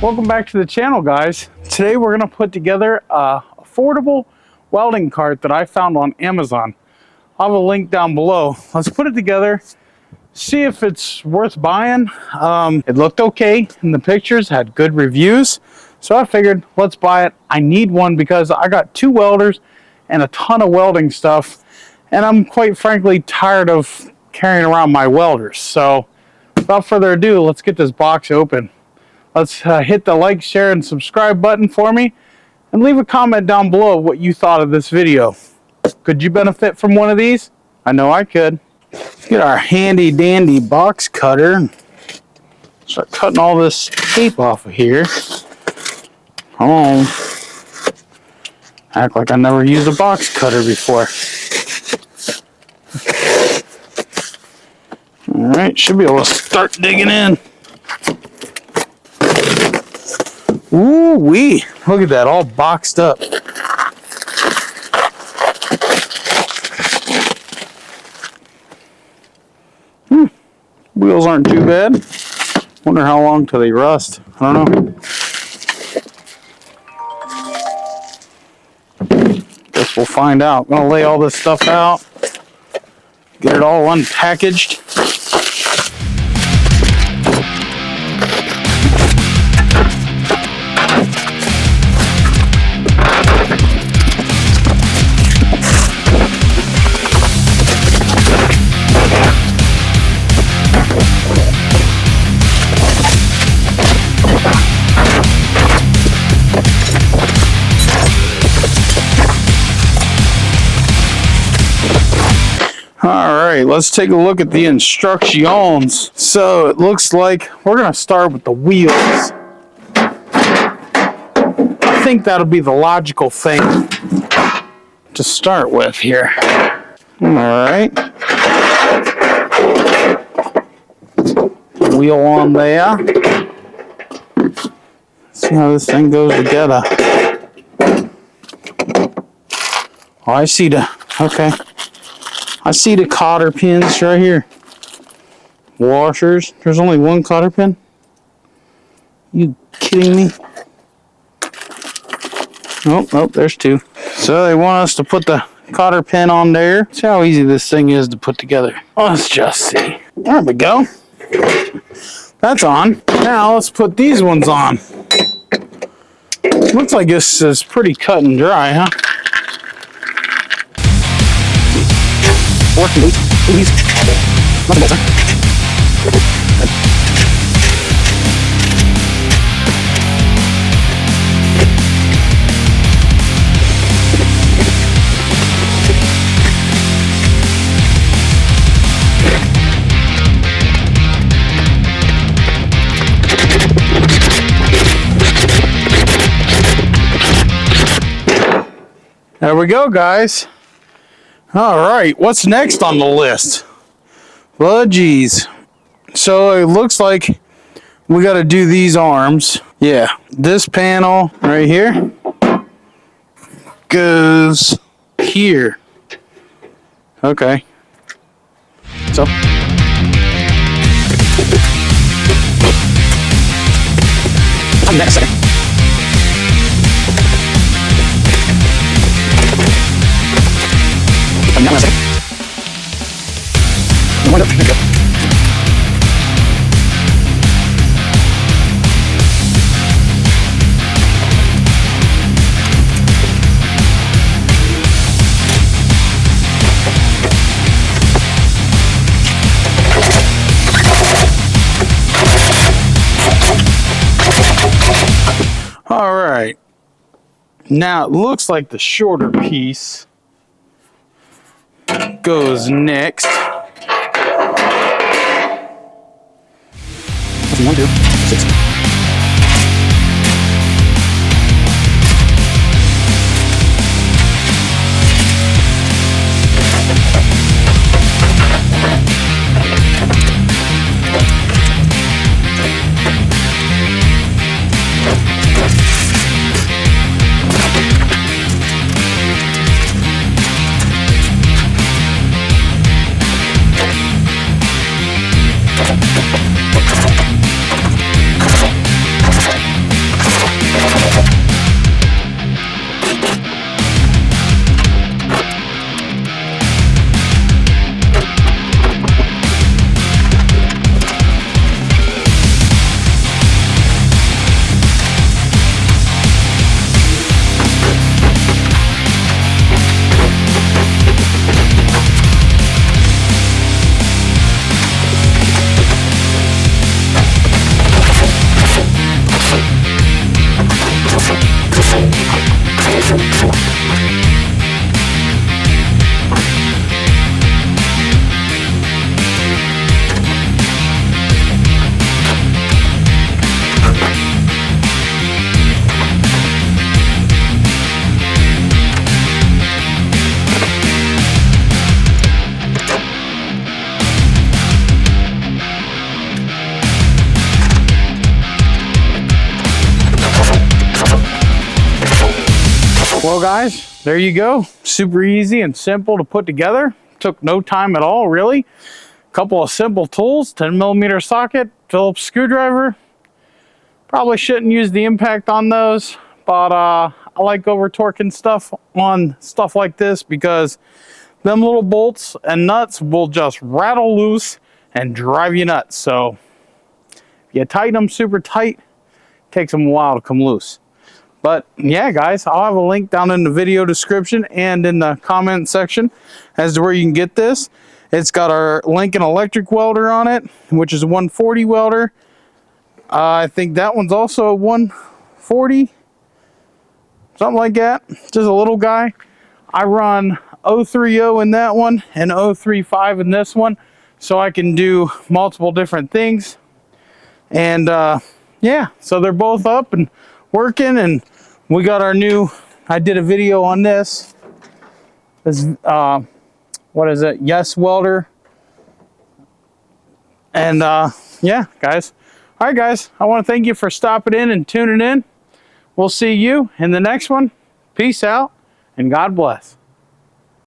Welcome back to the channel, guys. Today we're going to put together a affordable welding cart that I found on Amazon. I'll have a link down below. Let's put it together, see if it's worth buying. It looked okay in the pictures, had good reviews, so I figured let's buy it. I need one because I got 2 welders and a ton of welding stuff, and I'm quite frankly tired of carrying around my welders. So without further ado, let's get this box open. Let's hit the like, share, and subscribe button for me, and leave a comment down below what you thought of this video. Could you benefit from one of these? I know I could. Let's get our handy dandy box cutter and start cutting all this tape off of here. Come on. Act like I never used a box cutter before. Alright, should be able to start digging in. Ooh wee! Look at that, all boxed up. Wheels aren't too bad. Wonder how long till they rust. I don't know. Guess we'll find out. Gonna lay all this stuff out. Get it all unpackaged. Alright, let's take a look at the instructions. So it looks like we're going to start with the wheels. I think that'll be the logical thing to start with here. Alright. Wheel on there. Let's see how this thing goes together. Oh, I see the... okay. I see the cotter pins right here. Washers. There's only one cotter pin? You kidding me? Oh, there's 2. So they want us to put the cotter pin on there. See how easy this thing is to put together. Let's just see. There we go. That's on. Now let's put these ones on. Looks like this is pretty cut and dry, huh? Please. Not the bolts, huh? There we go, guys. All right, what's next on the list? Well, geez. So it looks like we got to do these arms. Yeah, this panel right here goes here. Okay. So. Next second. Now one second. Wind up. There we go. All right. Now it looks like the shorter piece goes next. 1, 2, 6. Well guys, there you go. Super easy and simple to put together. Took no time at all, really. Couple of simple tools, 10mm socket, Phillips screwdriver. Probably shouldn't use the impact on those, but I like over torquing stuff on stuff like this because them little bolts and nuts will just rattle loose and drive you nuts. So if you tighten them super tight, it takes them a while to come loose. But yeah, guys, I'll have a link down in the video description and in the comment section as to where you can get this. It's got our Lincoln electric welder on it, which is a 140 welder. I think that one's also a 140, something like that. Just a little guy. I run 030 in that one and 035 in this one, so I can do multiple different things. And yeah, so they're both up and working, and we got our new, I did a video on this. This what is it? Yes welder. And yeah, guys. All right, guys, I want to thank you for stopping in and tuning in. We'll see you in the next one. Peace out and God bless.